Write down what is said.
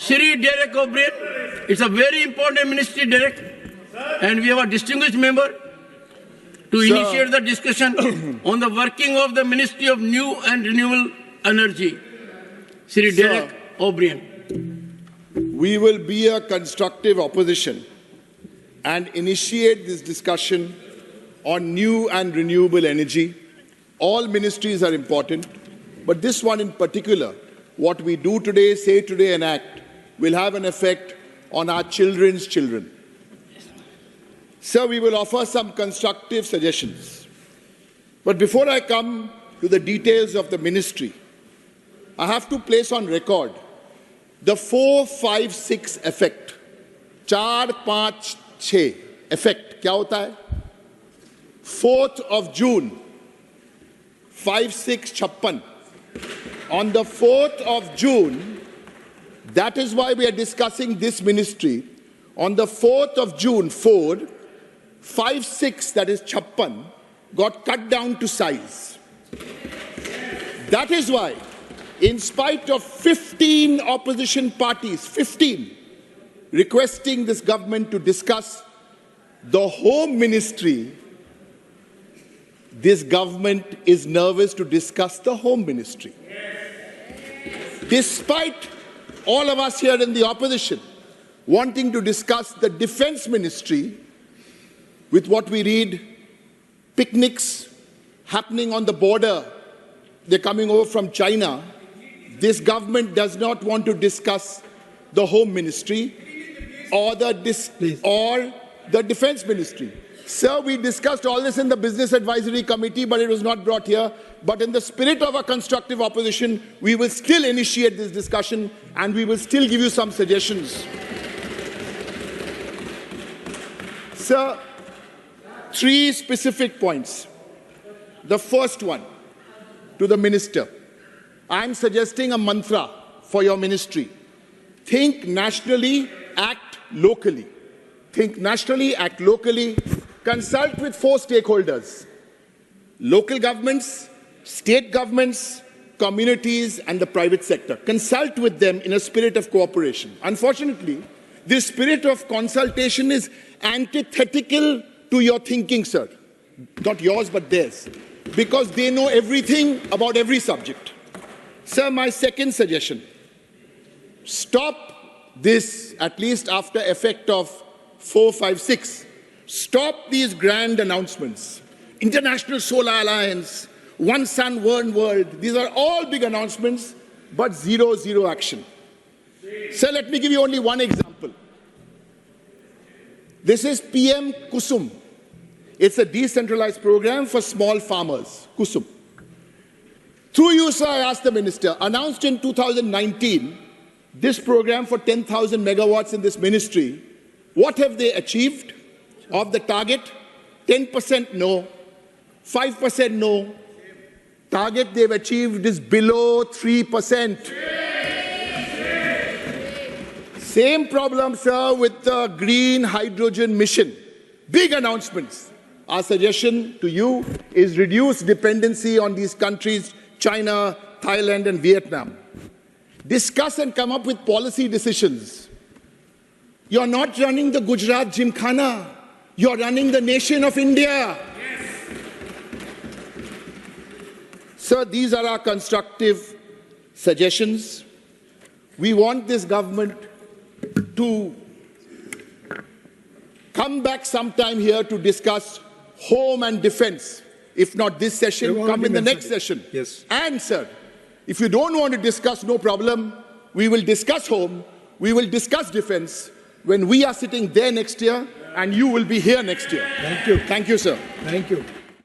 Shri Derek O'Brien. It's a very important ministry, Derek. And we have a distinguished member to initiate the discussion on the working of the Ministry of New and Renewable Energy. Shri Derek O'Brien. We will be a constructive opposition and initiate this discussion on new and renewable energy. All ministries are important, but this one in particular, what we do today, say today and act, will have an effect on our children's children. Sir, we will offer some constructive suggestions. But before I come to the details of the ministry, I have to place on record the 4-5-6 effect. 4-5-6 effect. क्या होता है? 4th of June, 5-6-56. On the 4th of June, that is why we are discussing this ministry. On the 4th of June, 5-6, that is 56, got cut down to size. That is why, in spite of 15 opposition parties, 15, requesting this government to discuss the Home Ministry, this government is nervous to discuss the Home Ministry. Despite all of us here in the opposition wanting to discuss the Defense Ministry, with what we read, picnics happening on the border, they're coming over from China, this government does not want to discuss the Home Ministry or the Defense Ministry. Sir, we discussed all this in the Business Advisory Committee, but it was not brought here. But in the spirit of a constructive opposition, we will still initiate this discussion and we will still give you some suggestions. Sir, 3 specific points. The first one, to the minister. I'm suggesting a mantra for your ministry. Think nationally, act locally. Think nationally, act locally. Consult with 4 stakeholders: local governments, state governments, communities, and the private sector. Consult with them in a spirit of cooperation. Unfortunately, this spirit of consultation is antithetical to your thinking, sir. Not yours, but theirs. Because they know everything about every subject. Sir, my second suggestion: stop this, at least after effect of 4-5-6. Stop these grand announcements. International Solar Alliance, One Sun, One World. These are all big announcements, but zero action. Sir, let me give you only one example. This is PM Kusum. It's a decentralized program for small farmers, Kusum. Through you, sir, I asked the minister, announced in 2019, this program for 10,000 megawatts in this ministry, what have they achieved? Of the target, 10% no, 5% no. Target they've achieved is below 3%. Same problem, sir, with the green hydrogen mission. Big announcements. Our suggestion to you is reduce dependency on these countries, China, Thailand, and Vietnam. Discuss and come up with policy decisions. You're not running the Gujarat Gymkhana. You're running the nation of India. Yes. Sir, these are our constructive suggestions. We want this government to come back sometime here to discuss home and defense. If not this session, come in the next session. Yes. And, sir, if you don't want to discuss, no problem. We will discuss home. We will discuss defense when we are sitting there next year and you will be here next year. Thank you. Thank you, sir. Thank you.